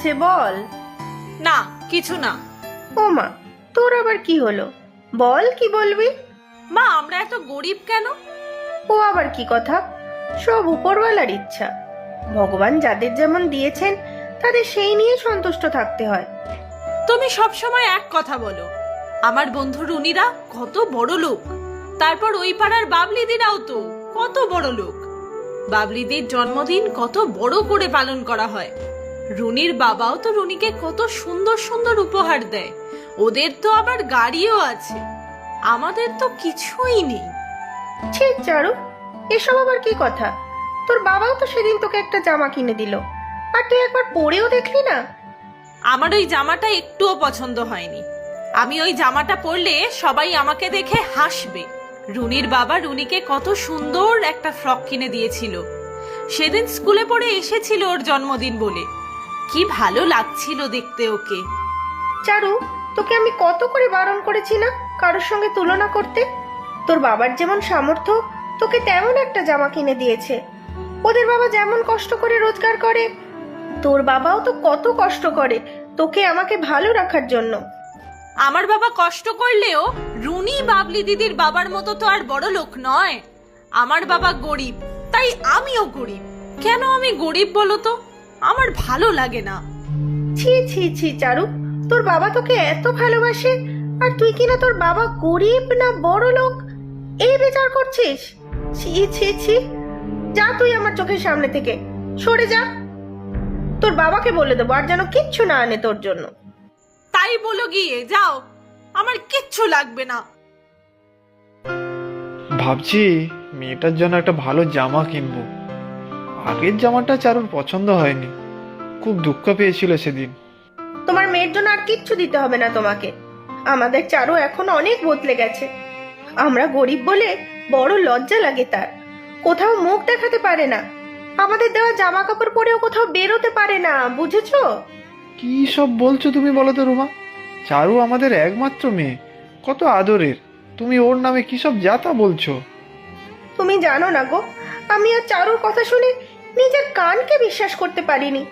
হয়েছে বল। না কিছু না। ও মা, তোর আবার কি হলো? বল, কি বলবি? মা, আমরা এত গরিব কেন? ও আবার কি কথা? সব উপরওয়ালার ইচ্ছা। ভগবান যাদের যেমন দিয়েছেন তাদের সেই নিয়ে সন্তুষ্ট থাকতে হয়। তুমি সব সময় এক কথা বলো। আমার বন্ধু রুনিরা কত বড় লোক, তারপর ওই পাড়ার বাবলিদিরাও তো কত বড় লোক। বাবলিদির জন্মদিন কত বড় করে পালন করা হয়। রুনির বাবাও তো রুনিকে কত সুন্দর সুন্দর উপহার দেয়। ওদের তো আবার গাড়িও আছে, আমাদের তো কিছুই নেই। ছি চারু, এসব আবার কি কথা? তোর বাবাও তো সেদিন তোকে একটা জামা কিনে দিল, আর তুই একবার পরেও দেখলি না? আমার ওই জামাটা একটুও পছন্দ হয়নি। আমি ওই জামাটা পরলে সবাই আমাকে দেখে হাসবে। রুনির বাবা রুনিকে কত সুন্দর একটা ফ্রক কিনে দিয়েছিল। সেদিন স্কুলে পড়ে এসেছিল ওর জন্মদিন বলে। কি ভালো লাগছিল দেখতে ওকে। চারু, তোকে আমি কত করে বারণ করেছি না কারোর সঙ্গে তুলনা করতে? তোর বাবার যেমন সামর্থ্য তোকে তেমন একটা জামা কিনে দিয়েছে। ওদের বাবা যেমন কষ্ট করে রোজগার করে, তোর বাবাও তো কত কষ্ট করে তোকে আমাকে ভালো রাখার জন্য। আমার বাবা কষ্ট করলেও রুনি বাবলি দিদির বাবার মতো তো আর বড় লোক নয়। আমার বাবা গরিব, তাই আমিও গরিব। কেন আমি গরিব বলো তো? আমার ভালো লাগে না। ছি ছি ছি চারু, তোর বাবা তোকে এত ভালোবাসে আর তুই কিনা তোর বাবা গরিব না বড় লোক এই বিচার করছিস? ছি ছি ছি, যা তুই আমার চোখের সামনে থেকে সরে যা। তোর বাবাকে বলে দেবো আর যেন কিচ্ছু না আনে তোর জন্য। তাই বলো গিয়ে, যাও, আমার কিচ্ছু লাগবে না। ভাবছি মেয়েটার জন্য একটা ভালো জামা কিনবো। আগের জামাটা চারুর পছন্দ হয়নি, খুব দুঃখ পেয়েছিল সেদিন। তোমার মেয়ের জন্য আর কিচ্ছু দিতে হবে না তোমাকে। আমাদের চারু এখন অনেক বদলে গেছে। আমরা গরিব বলে বড় লজ্জা লাগে তার, কোথাও মুখ দেখাতে পারে না। আমাদের দেওয়া জামা কাপড় পরেও কোথাও বেরোতে পারে না, বুঝেছো? কি সব বলছো তুমি, বলো তো রুমা? চারু আমাদের একমাত্র মেয়ে, কত আদরের। তুমি ওর নামে কি সব যাতা বলছো? তুমি জানো না গো, আমি আর চারুর কথা শুনে নিজের কানকে বিশ্বাস করতে পারিনি।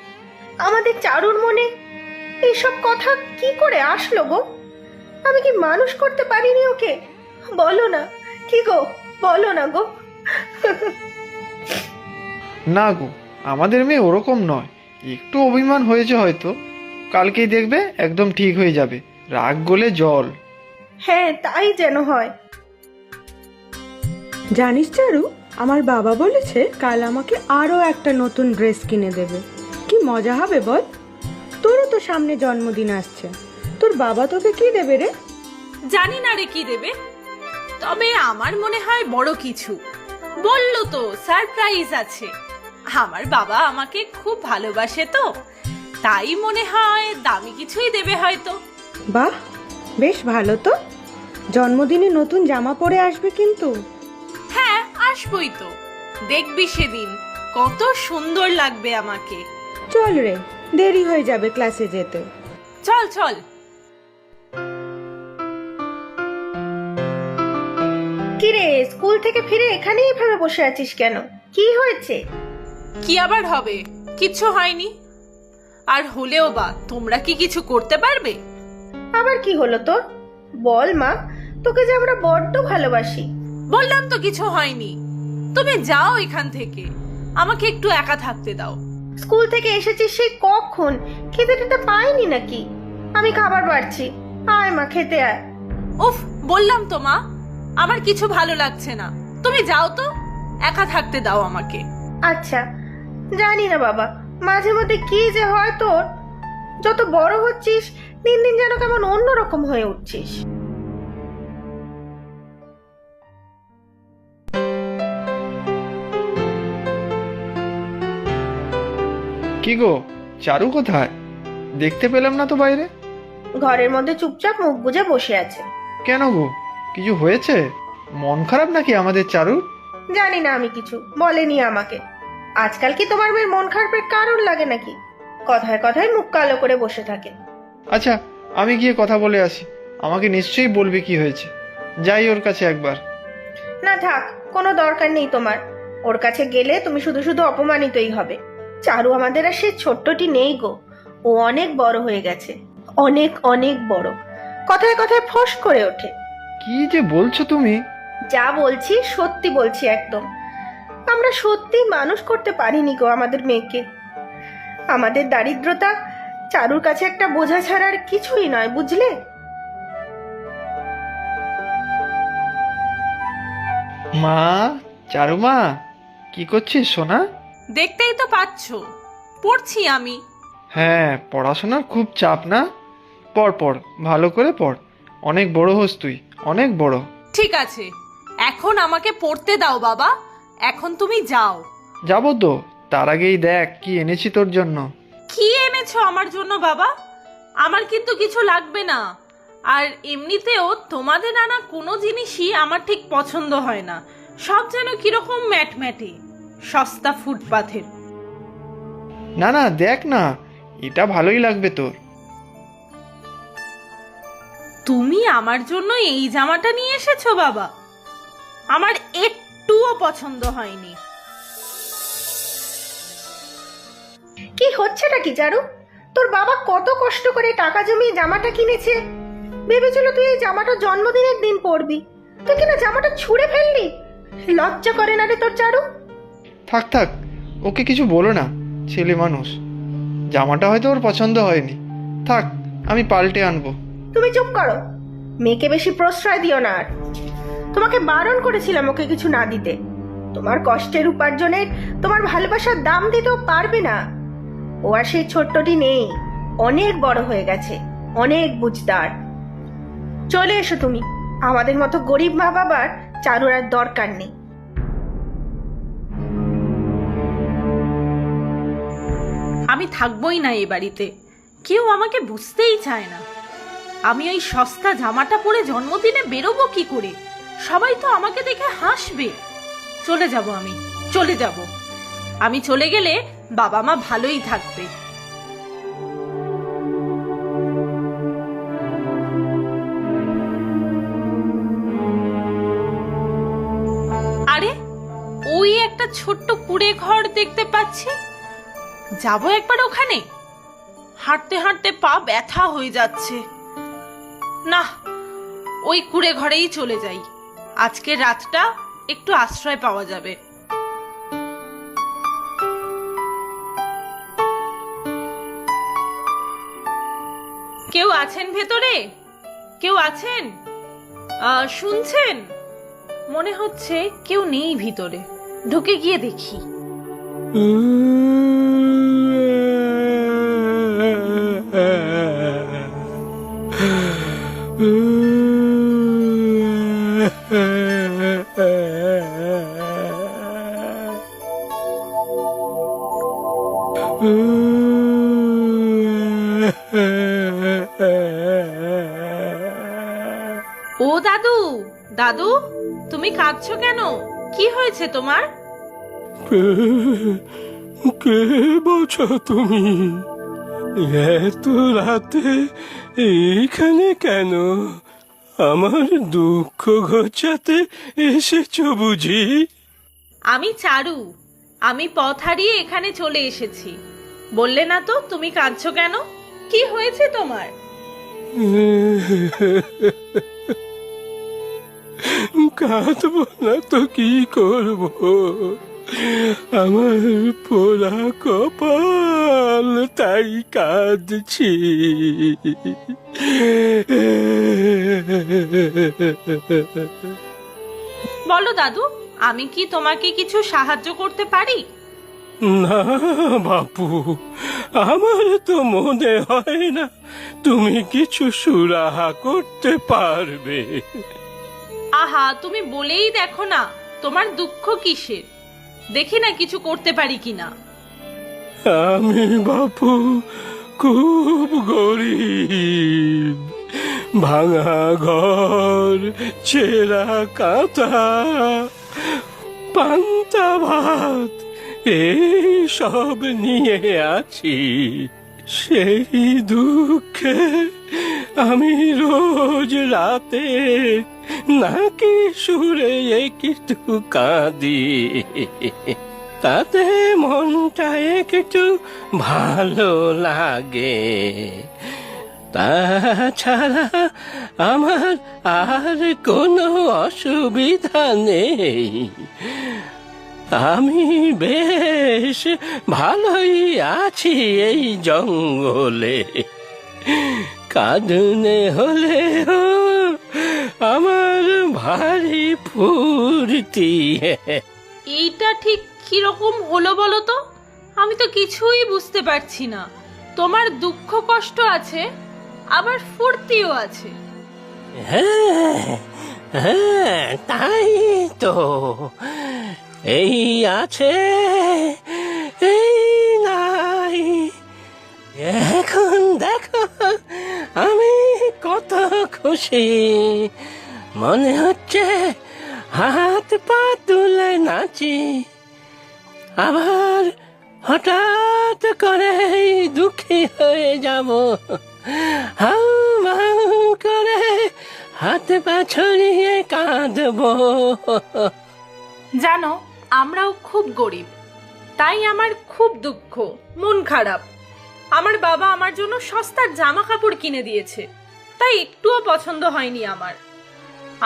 আমাদের চারুর মনে এইসব কথা কি করে আসলো গো? আমি কি মানুষ করতে পারিনি ওকে? বলো না, কি গো, বলো না গো। না গো, আমাদের মেয়ে ওরকম নয়। একটু অভিমান হয়েছে হয়তো, কালকেই দেখবে একদম ঠিক হয়ে যাবে। রাগ গলে জল। হ্যাঁ, তাই যেন হয়। জানিস চারু, আমার বাবা বলেছে কাল আমাকে আরো একটা নতুন ড্রেস কিনে দেবে। কি মজা হবে বল? তোরও তো সামনে জন্মদিন আসছে, তোর বাবা তোকে কি দেবে রে? জানি না রে কি দেবে, তবে আমার মনে হয় বড় কিছু। বললো তো সারপ্রাইজ আছে। আমার বাবা আমাকে খুব ভালোবাসে তো, তাই মনে হয় দামি কিছুই দেবে হয়তো। বাহ, বেশ ভালো তো। জন্মদিনে নতুন জামা পরে আসবে কিন্তু। হ্যাঁ, আসবই তো। দেখবি সেদিন কত সুন্দর লাগবে আমাকে। চল রে, দেরি হয়ে যাবে ক্লাসে যেতে। চল চল। কিরে, স্কুল থেকে ফিরে এখানেই এভাবে বসে আছিস কেন? কি হয়েছে? কি আবার হবে? কিছু হয়নি। আর হলেও বা তোমরা কি কিছু করতে পারবে? আবার কি হলো তোর? বল মা, তোকে যে আমরা বড্ড ভালোবাসি। বললাম তো কিছু হয়নি। তুমি যাও এখান থেকে, আমাকে একটু একা থাকতে দাও। স্কুল থেকে এসেছিস সেই কখন? খেতে টেতে পাইনি নাকি? আমি খাবার বাড়ছি, আয় মা, খেতে আয়। উফ, বললাম তো মা, আমার কিছু ভালো লাগছে না। তুমি যাও তো, একা থাকতে দাও আমাকে। আচ্ছা, জানি না বাবা, মাঝে মধ্যে কি যে হয় তোর। যত বড় হচ্ছিস দিন দিন যেন কেমন অন্যরকম হয়ে উঠছিস। কি গো, চারু কোথায়? দেখতে পেলাম না তো বাইরে। ঘরের মধ্যে চুপচাপ মুখ বুজে বসে আছে। কেন গো, কিছু হয়েছে? মন খারাপ নাকি আমাদের চারুর? জানি না, আমি কিছু বলেনি আমাকে। আজকাল কি তোমার মেয়ের মন খারাপের কারণ লাগে নাকি? কথায় কথায় মুখ কালো করে বসে থাকে। আচ্ছা, আমি গিয়ে কথা বলে আসি। আমাকে নিশ্চয়ই বলবে কি হয়েছে। যাই ওর কাছে একবার। না থাক, কোনো দরকার নেই তোমার। ওর কাছে গেলে তুমি শুধু শুধু অপমানিতই হবে। চারু আমাদের আর সে ছোট্টটি নেই গো। ও অনেক বড় হয়ে গেছে, অনেক অনেক বড়। কথায় কথায় ফস করে ওঠে। কি যে বলছো তুমি? যা বলছি সত্যি বলছি একদম। আমরা সত্যি মানুষ করতে পারিনি গো আমাদের মেয়েকে। আমাদের দারিদ্রতা চারুর কাছে একটা বোঝা ছাড়া আর কিছুই নয়, বুঝলে? মা, চারু মা, কি করছিস সোনা? দেখতেই তো পাচ্ছ, পড়ছি আমি। হ্যাঁ, পড়াশোনার খুব চাপ না? পড় পড়, ভালো করে পড়। অনেক বড় হোস তুই, অনেক বড়। ঠিক আছে, এখন আমাকে পড়তে দাও বাবা, এখন তুমি যাও। যাবো তো, তার আগেই দেখ কি এনেছি তোর জন্য। কি এনেছো আমার জন্য বাবা? আমার কিন্তু কিছু লাগবে না। আর এমনিতেও তোমাদের আনা কোনো জিনিসই আমার ঠিক পছন্দ হয় না। সব যেন কিরকম ম্যাটম্যাটে, সস্তা ফুটপাথের। না না, দেখ না, এটা ভালোই লাগবে তোর। তুমি আমার জন্য এই জামাটা নিয়ে এসেছো বাবা? আমার একটুও পছন্দ হয়নি। কি হচ্ছেটা কি চারু? তোর বাবা কত কষ্ট করে টাকা জমিয়ে জামাটা কিনেছে। ভেবেছিল তুই এই জামাটা জন্মদিনের দিন পরবি, তুই কিনা জামাটা ছুঁড়ে ফেললি। লজ্জা করে না রে তোর চারু? থাক থাক, ওকে কিছু বলো না, ছেলে মানুষ। জামাটা হয়তো ওর পছন্দ হয়নি, থাক, আমি পাল্টে আনবো। তুমি চুপ করো, মেয়েকে বেশি প্রশ্রয় দিও না আর। তোমাকে বারণ করেছিলাম ওকে কিছু না দিতে। তোমার কষ্টের উপার্জনের, তোমার ভালোবাসার দাম দিতেও পারবে না। ও আর সেই ছোট্টটি নেই, অনেক বড় হয়ে গেছে, অনেক বুঝদার। চলে এসো তুমি, আমাদের মতো গরিব মা বাবার চারুর আর দরকার নেই। আমি থাকবোই না এই বাড়িতে, কেউ আমাকে বুঝতেই চায় না। আমি ওই সস্তা জামাটা পরে জন্মদিনে বেরোবো কি করে? সবাই তো আমাকে দেখে হাসবে। চলে যাব, আমি চলে যাব। আমি চলে গেলে বাবা মা ভালোই থাকবে। আরে, ওই একটা ছোট্ট কুঁড়ে ঘর দেখতে পাচ্ছি, যাবো একবার ওখানে। হাঁটতে হাঁটতে পা ব্যথা হয়ে যাচ্ছে। না, ওই কুঁড়ে ঘরেই চলে যাই। আজকের রাতটা একটু আশ্রয় পাওয়া যাবে। কেউ আছেন ভেতরে? কেউ আছেন? শুনছেন? মনে হচ্ছে কেউ নেই ভিতরে। ঢুকে গিয়ে দেখি। ও দাদু, দাদু, তুমি কাঁদছো কেন? কি হয়েছে তোমার? কে বলছো তুমি? এত রাতে এইখানে কেন? আমার দুঃখ ঘোচাতে এসেছো বুঝি? আমি চারু, আমি পথ হারিয়ে এখানে চলে এসেছি। বললে না তো তুমি কাঁদছো কেন? কি হয়েছে তোমার? কাঁদবো না তো কি করবো? আমার পোড়া কপাল, তাই কাঁদছি। বলো দাদু, আমি কি তোমাকে কিছু সাহায্য করতে পারি? না বাপু, আমার তো মনে হয় না তুমি কিছু সুরাহা করতে পারবে। আহা, তুমি বলেই দেখো না তোমার দুঃখ কিসের। দেখি না কিছু করতে পারি কিনা। আমি বাপু খুব গরিব, ভাঙা ঘর, ছেঁড়া কাঁথা, পান্তা ভাত, এই সব নিয়ে আছি। সেই দুঃখে আমি রোজ রাতে নাকি সুরে একটু কাঁদি। তাতে মনটা একটু ভালো লাগে। তাছাড়া আমার আর কোনো অসুবিধা নেই। আমি বেশ ভালোই আছি এই জঙ্গলে। কাঁদনে হলেও আমার ভারী ফুর্তি। এইটা ঠিক কিরকম হলো বলো তো? আমি তো কিছুই বুঝতে পারছি না। তোমার দুঃখ কষ্ট আছে, আবার ফুর্তিও আছে। হ্যাঁ হ্যাঁ, তাই তো। এই আছে, এই নাই। এখন দেখো আমি কত খুশি। মনে হচ্ছে হাত পা তুলে নাচি। আবার হঠাৎ করে দুঃখী হয়ে যাব, হাউ মাউ করে হাত পা ছড়িয়ে কাঁদবো। জানো, আমরাও খুব গরিব, তাই আমার খুব দুঃখ, মন খারাপ। আমার বাবা আমার জন্য সস্তার জামা কাপড় কিনে দিয়েছে, তাই একটুও পছন্দ হয়নি আমার।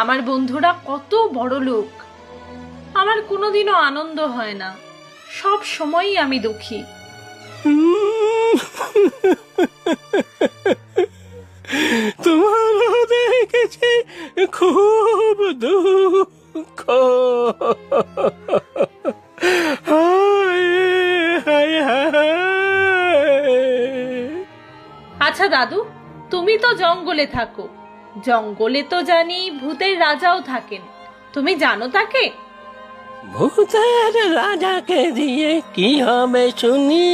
আমার বন্ধুরা কত বড় লোক, আমার কোনোদিনও আনন্দ হয় না, সব সময়ই আমি দুঃখী। তোমারও দেখেছি খুব দুঃখ। হায় হায় হায়। আচ্ছা দাদু, তুমি তো জঙ্গলে থাকো, জঙ্গলে তো জানি ভূতের রাজাও থাকেন, তুমি জানো তাকে? ভূতের রাজাকে দিয়ে কি হবে শুনি?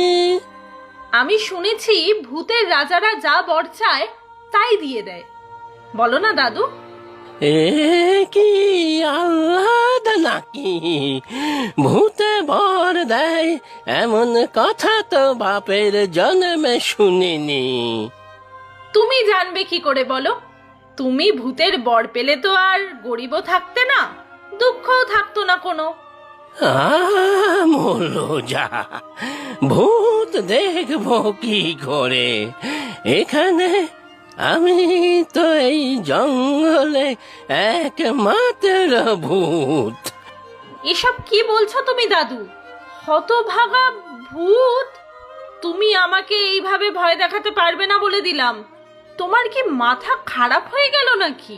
আমি শুনেছি ভূতের রাজারা যা বর চায় তাই দিয়ে দেয়, বলো না দাদু? এ কি আহ্লাদ নাকি? ভূতে বর দেয় এমন কথা তো বাপের জন্মে শুনিনি। তুমি জানবে কি করে বলো? তুমি ভূতের বর পেলে তো আর গরিবও থাকতে না, দুঃখও থাকতো না কোনো। মলো যা, ভূত দেখবো কি করে এখানে? আমি তো এই জঙ্গলে একমাত্র ভূত। এসব কি বলছো তুমি দাদু? হতভাগা ভূত! তুমি আমাকে এইভাবে ভয় দেখাতে পারবে না বলে দিলাম। তোমার কি মাথা খারাপ হয়ে গেল নাকি?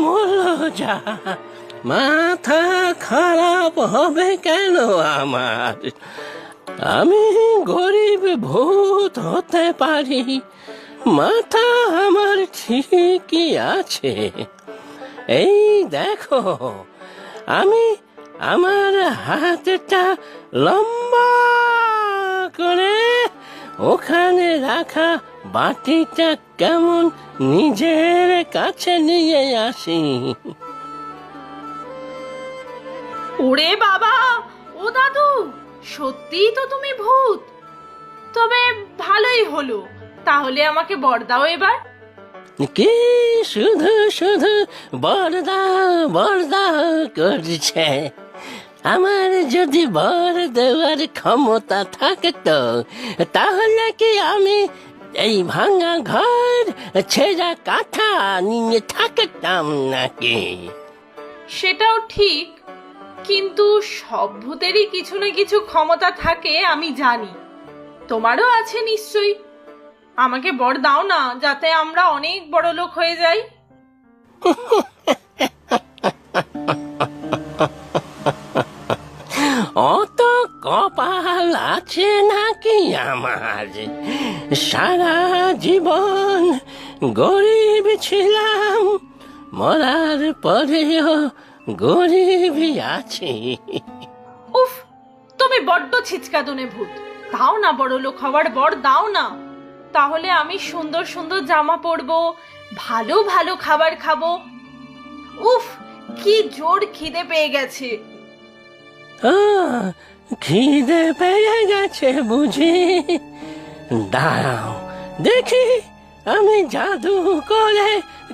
মলো যা, মাথা খারাপ হবে কেন আমার? আমি গরিব ভূত হতে পারি, মাথা আমার ঠিকই আছে। এই দেখো, আমি আমার হাতটা লম্বা করে ওখানে রাখা বাটিটা কেমন নিজের কাছে নিয়ে আসি। ওরে বাবা, ও দাদু, সত্যিই তো তুমি ভূত? তবে ভালোই হলো, তাহলে আমাকে বর দাও এবার। কি শুধু শুধু বরদা বরদা করছে? আমার যদি বর দেওয়ার ক্ষমতা থাকতো তাহলে কি আমি এই ভাঙা ঘর ছেঁড়া কাঁথা নিয়ে থাকতাম নাকি? সেটাও ঠিক, কিন্তু সব ভূতেরই কিছু না কিছু ক্ষমতা থাকে, আমি জানি। তোমারও আছে নিশ্চয়ই। আমাকে বর দাও না, যাতে আমরা অনেক বড় লোক হয়ে যাই। অত কপাল আছে নাকি আমার? সারা জীবন গরিব ছিলাম, মরার পরেও গরিবই আছি। উফ, তুমি বড্ড ছিচকাদনে ভূত। দাও না বড় লোক হওয়ার বর, দাও না। তাহলে আমি সুন্দর সুন্দর জামা পরবো, ভালো ভালো খাবার খাবো। উফ, কি জোর খিদে পেয়ে গেছে। খিদে পেয়ে গেছে বুঝি? দাঁড়াও দেখি আমি জাদু করে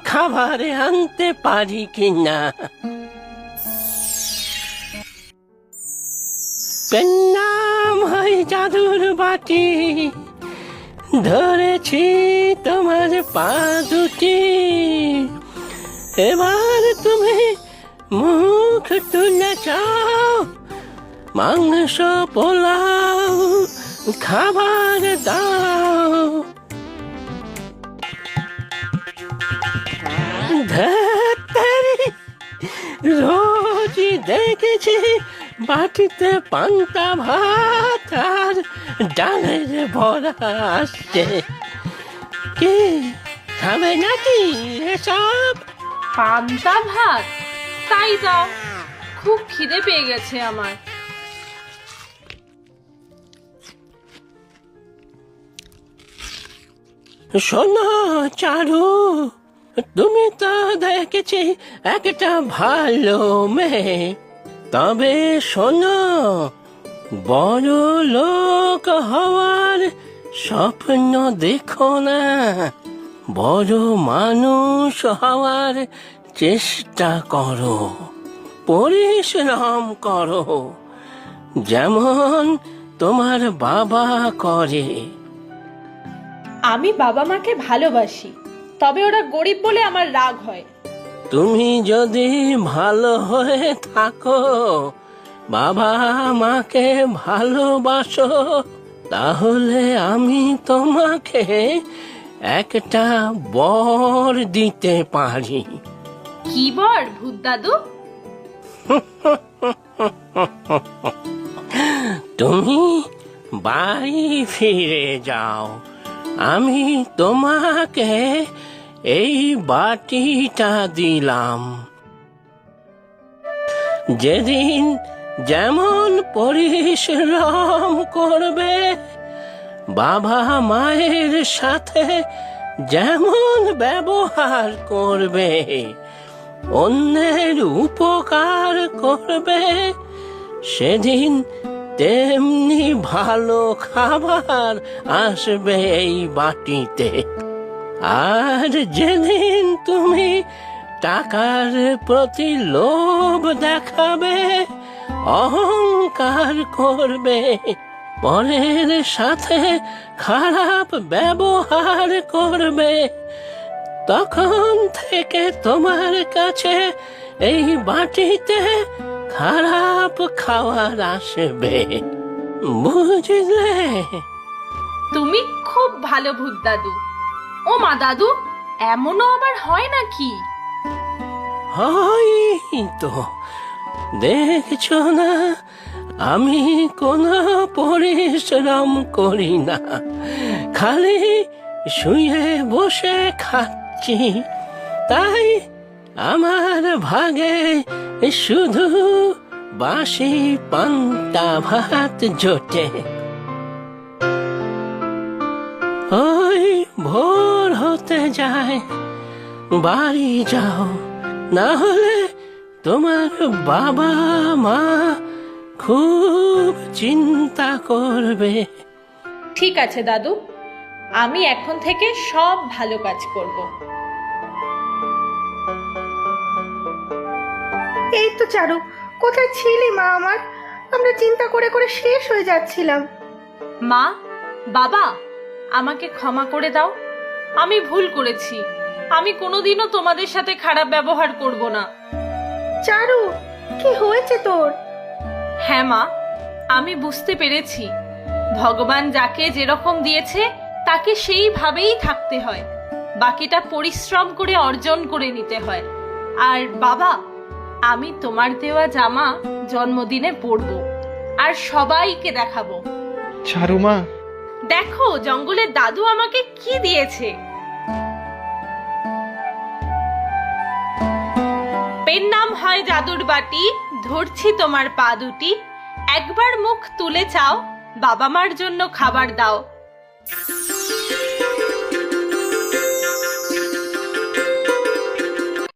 খাবার আনতে পারি কিনা। পেন্নাম হয় জাদুর বাটি, ধরেছি তোমার পা দুটি, এবার তুমি মুখ তুলে চাও, মাংস পোলাও খাবার দাও। ধ্যাত্তেরি, রোজই দেখেছি বাটিতে পান্তা ভাত আর ডালের বড়া আসছে। কি খাবে নাকি এসব? পান্তা ভাত? তাই দাও, খুব খিদে পেয়ে গেছে আমার। শোনো চারু, তুমি তো দেখেছি একটা ভালো মেয়ে, তবে শোনো, বড় লোক হওয়ার স্বপ্ন দেখো না, বড় মানুষ হওয়ার চেষ্টা করো, পরিশ্রম করো, যেমন তোমার বাবা করে। আমি বাবা মাকে ভালোবাসি, তবে ওরা গরিব বলে আমার রাগ হয়। তুমি যদি ভালো হয়ে থাকো, বাবা মাকে ভালোবাসো, তাহলে আমি তোমাকে একটা বর দিতে পারি। কি বর ভূত দাদু? তুমি বাড়ি ফিরে যাও, আমি তোমাকে এই বাটিটা দিলাম। যেদিন যেমন পরিশ্রম করবে, বাবা মায়ের সাথে যেমন ব্যবহার করবে, অন্যের উপকার করবে, সেদিন তেমনি ভালো খাবার আসবে এই বাটিতে। আর যেদিন তুমি টাকার প্রতি লোভ দেখাবে, অহংকার করবে, পরের সাথে খারাপ ব্যবহার করবে, তখন থেকে তোমার কাছে এই বাটিতে খারাপ খাবার আসবে, বুঝলে? তুমি খুব ভালো ভূত দাদু। ও মা দাদু, এমনও আবার হয় নাকি? হয় তো, দেখছো না আমি কোনো পরিশ্রম করি না, খালি শুয়ে বসে খাচ্ছি, তাই আমার ভাগে শুধু বাসি পান্তা ভাত জোটে। ওই ভোর হতে যায়, বাড়ি যাও, না হলে তোমার বাবা মা খুব চিন্তা করবে। ঠিক আছে দাদু, আমি এখন থেকে সব ভালো কাজ করব। এই তো চারু, কোথায় ছিলি মা আমার? আমরা চিন্তা করে করে শেষ হয়ে যাচ্ছিলাম। মা, বাবা, আমাকে ক্ষমা করে দাও। আমি ভুল করেছি। আমি কোনোদিনও তোমাদের সাথে খারাপ ব্যবহার করব না। চারু, কি হয়েছে তোর? হ্যাঁ মা, আমি বুঝতে পেরেছি ভগবান যাকে যেরকম দিয়েছে তাকে সেইভাবেই থাকতে হয়, বাকিটা পরিশ্রম করে অর্জন করে নিতে হয়। আর বাবা, আমি তোমার দেওয়া জামা জন্মদিনে পরবো আর সবাইকে দেখাবো। চারু মা, দেখো জঙ্গলের দাদু আমাকে কি দিয়েছে। পেন নাম হয় জাদুর বাটি, ধরছি তোমার পা দুটি, একবার মুখ তুলে চাও, বাবা মার জন্য খাবার দাও।